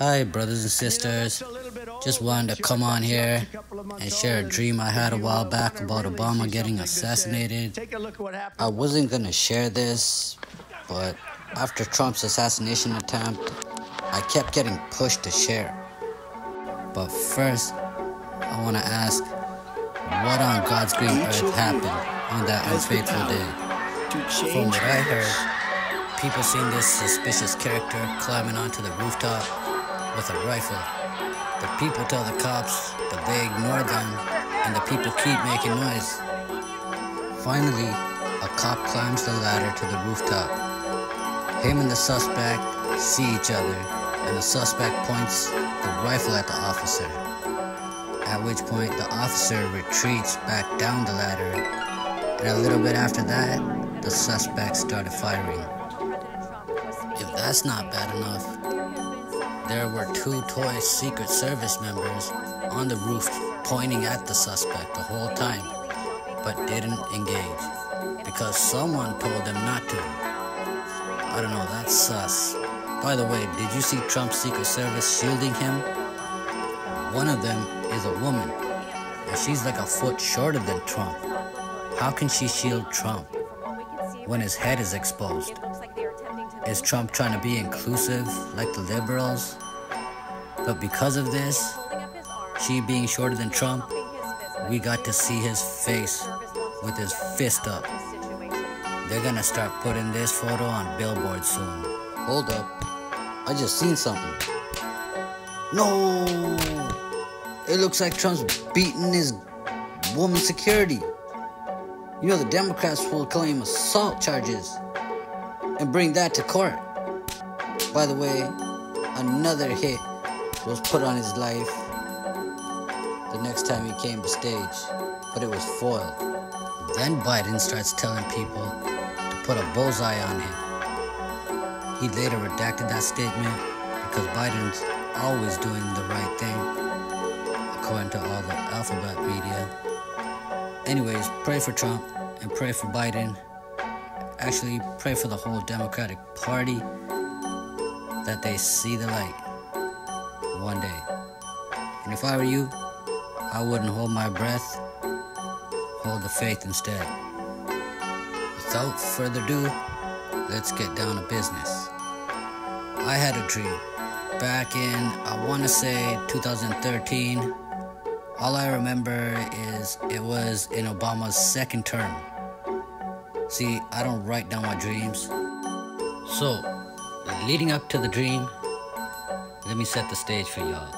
Hi, brothers and sisters. Just wanted to come on here and share a dream I had a while back about Obama getting assassinated. I wasn't going to share this, but after Trump's assassination attempt, I kept getting pushed to share. But first, I want to ask, what on God's green earth happened on that unfaithful day? From what I heard, people seen this suspicious character climbing onto the rooftop with a rifle. The people tell the cops, but they ignore them, and the people keep making noise. Finally, a cop climbs the ladder to the rooftop. Him and the suspect see each other, and the suspect points the rifle at the officer. At which point, the officer retreats back down the ladder, and a little bit after that, the suspect started firing. If that's not bad enough, there were two toy Secret Service members on the roof pointing at the suspect the whole time, but didn't engage because someone told them not to. I don't know, that's sus. By the way, did you see Trump's Secret Service shielding him? One of them is a woman, and she's like a foot shorter than Trump. How can she shield Trump when his head is exposed? Is Trump trying to be inclusive like the liberals? But because of this, she being shorter than Trump, we got to see his face with his fist up. They're gonna start putting this photo on billboards soon. Hold up, I just seen something. No! It looks like Trump's beating his woman security. You know the Democrats will claim assault charges and bring that to court. By the way, another hit was put on his life the next time he came to stage, but it was foiled. Then Biden starts telling people to put a bullseye on him. He later redacted that statement because Biden's always doing the right thing, according to all the alphabet media. Anyways, pray for Trump and pray for Biden. Actually, pray for the whole Democratic Party that they see the light one day. And if I were you, I wouldn't hold my breath, hold the faith instead. Without further ado, let's get down to business. I had a dream back in, I want to say 2013. All I remember is it was in Obama's second term. See, I don't write down my dreams. So, leading up to the dream, let me set the stage for y'all.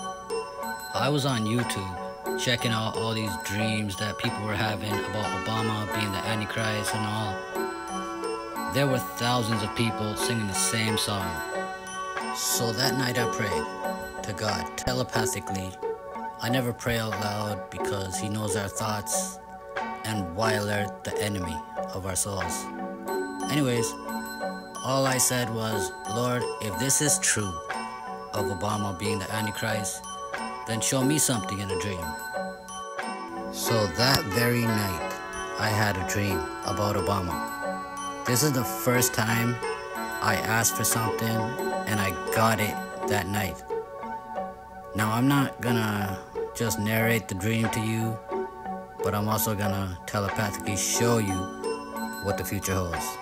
I was on YouTube checking out all these dreams that people were having about Obama being the Antichrist and all. There were thousands of people singing the same song. So that night I prayed to God telepathically. I never pray out loud because He knows our thoughts and why alert the enemy of our souls. Anyways, all I said was, Lord, if this is true of Obama being the Antichrist, then show me something in a dream. So that very night, I had a dream about Obama. This is the first time I asked for something and I got it that night. Now I'm not gonna just narrate the dream to you, but I'm also gonna telepathically show you what the future holds.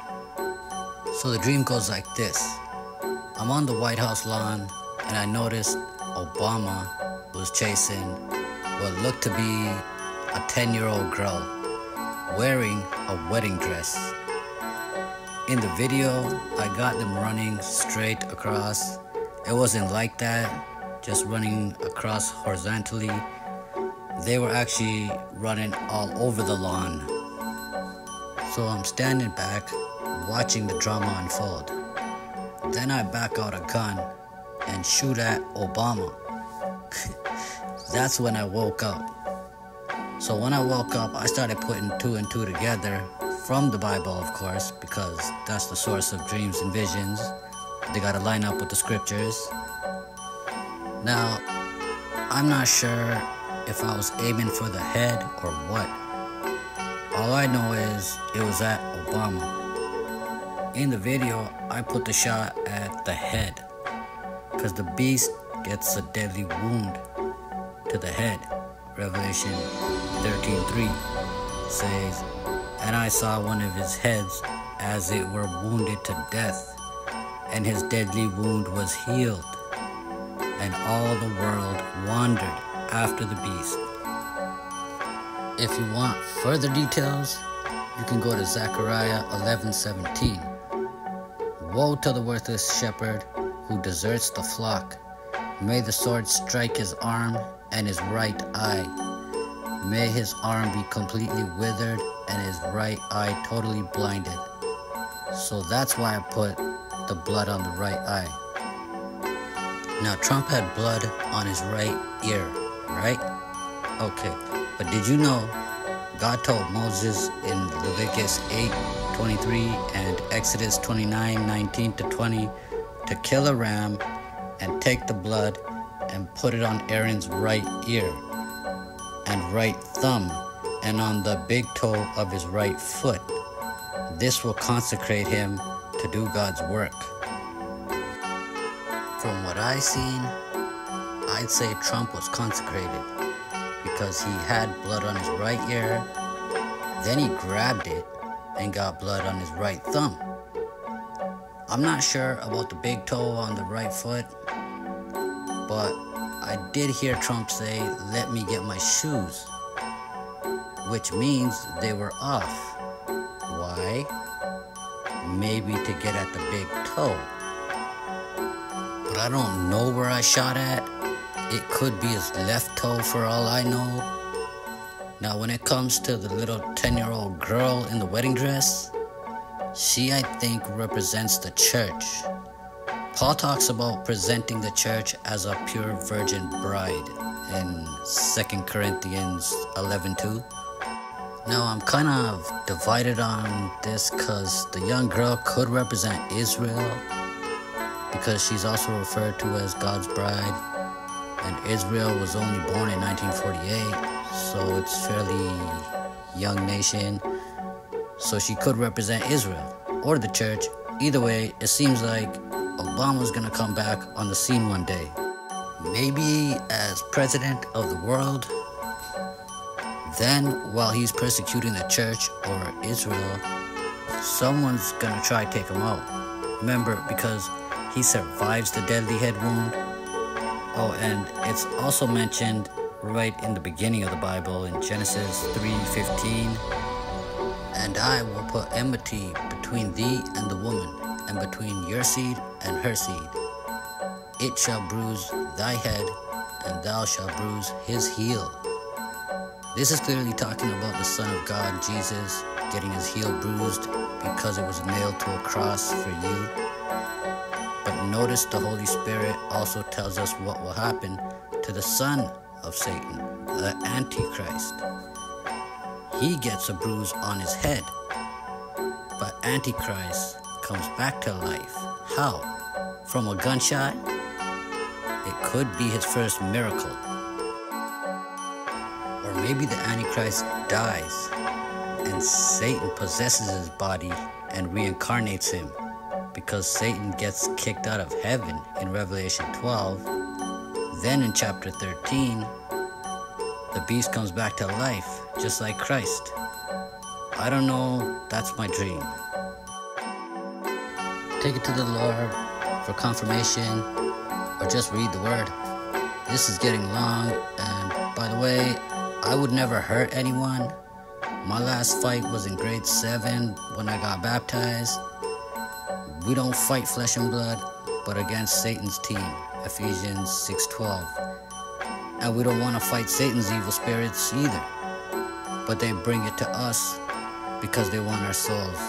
So the dream goes like this. I'm on the White House lawn and I noticed Obama was chasing what looked to be a 10-year-old girl wearing a wedding dress. In the video, I got them running straight across. It wasn't like that, just running across horizontally. They were actually running all over the lawn. So I'm standing back, watching the drama unfold. Then I back out a gun and shoot at Obama. That's when I woke up. So when I woke up, I started putting two and two together from the Bible, of course, because that's the source of dreams and visions. They gotta line up with the scriptures. Now, I'm not sure if I was aiming for the head or what. All I know is it was at Obama. In the video, I put the shot at the head because the beast gets a deadly wound to the head. Revelation 13:3 says, "And I saw one of his heads as it were wounded to death, and his deadly wound was healed, and all the world wandered after the beast." If you want further details, you can go to Zechariah 11:17. "Woe to the worthless shepherd who deserts the flock. May the sword strike his arm and his right eye. May his arm be completely withered and his right eye totally blinded." So that's why I put the blood on the right eye. Now, Trump had blood on his right ear, right? Okay, but did you know God told Moses in Leviticus 8:23 and Exodus 29:19-20 to kill a ram and take the blood and put it on Aaron's right ear and right thumb and on the big toe of his right foot. This will consecrate him to do God's work. From what I've seen, I'd say Trump was consecrated because he had blood on his right ear, then he grabbed it and got blood on his right thumb. I'm not sure about the big toe on the right foot, but I did hear Trump say, "Let me get my shoes," which means they were off. Why? Maybe to get at the big toe. But I don't know where I shot at. It could be his left toe for all I know. Now, when it comes to the little 10-year-old girl in the wedding dress, she, I think, represents the church. Paul talks about presenting the church as a pure virgin bride in 2 Corinthians 11:2. Now, I'm kind of divided on this because the young girl could represent Israel because she's also referred to as God's bride, and Israel was only born in 1948, so it's fairly young nation, so she could represent Israel or the church. Either way, it seems like Obama's gonna come back on the scene one day, maybe as president of the world. Then, while he's persecuting the church or Israel, someone's gonna try to take him out. Remember, because he survives the deadly head wound. Oh, and it's also mentioned right in the beginning of the Bible in Genesis 3:15. "And I will put enmity between thee and the woman, and between your seed and her seed. It shall bruise thy head, and thou shalt bruise his heel." This is clearly talking about the Son of God, Jesus, getting his heel bruised because it was nailed to a cross for you. But notice the Holy Spirit also tells us what will happen to the son of Satan, the Antichrist. He gets a bruise on his head, but Antichrist comes back to life. How? From a gunshot? It could be his first miracle. Or maybe the Antichrist dies and Satan possesses his body and reincarnates him, because Satan gets kicked out of heaven in Revelation 12. Then in chapter 13, the beast comes back to life, just like Christ. I don't know, that's my dream. Take it to the Lord for confirmation, or just read the word. This is getting long, and by the way, I would never hurt anyone. My last fight was in grade 7 when I got baptized. We don't fight flesh and blood, but against Satan's team, Ephesians 6:12. And we don't want to fight Satan's evil spirits either, but they bring it to us because they want our souls.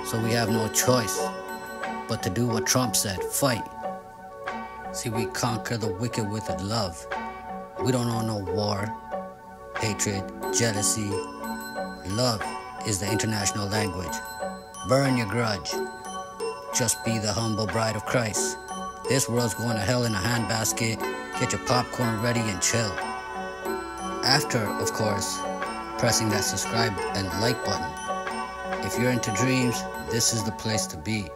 So we have no choice but to do what Trump said, fight. See, we conquer the wicked with love. We don't know no war, hatred, jealousy. Love is the international language. Burn your grudge. Just be the humble bride of Christ. This world's going to hell in a handbasket. Get your popcorn ready and chill. After, of course, pressing that subscribe and like button. If you're into dreams, this is the place to be.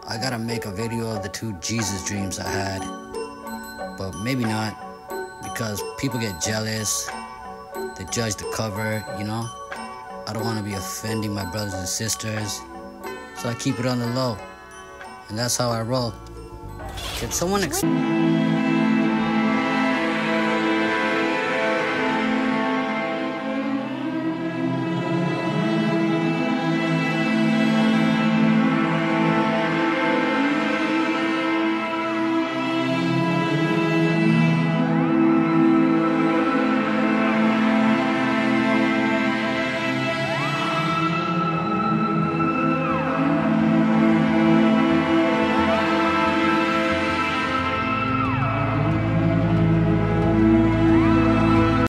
I gotta make a video of the 2 Jesus dreams I had. but maybe not, because people get jealous. They judge the cover, you know. I don't want to be offending my brothers and sisters, so I keep it on the low, and that's how I roll. Can someone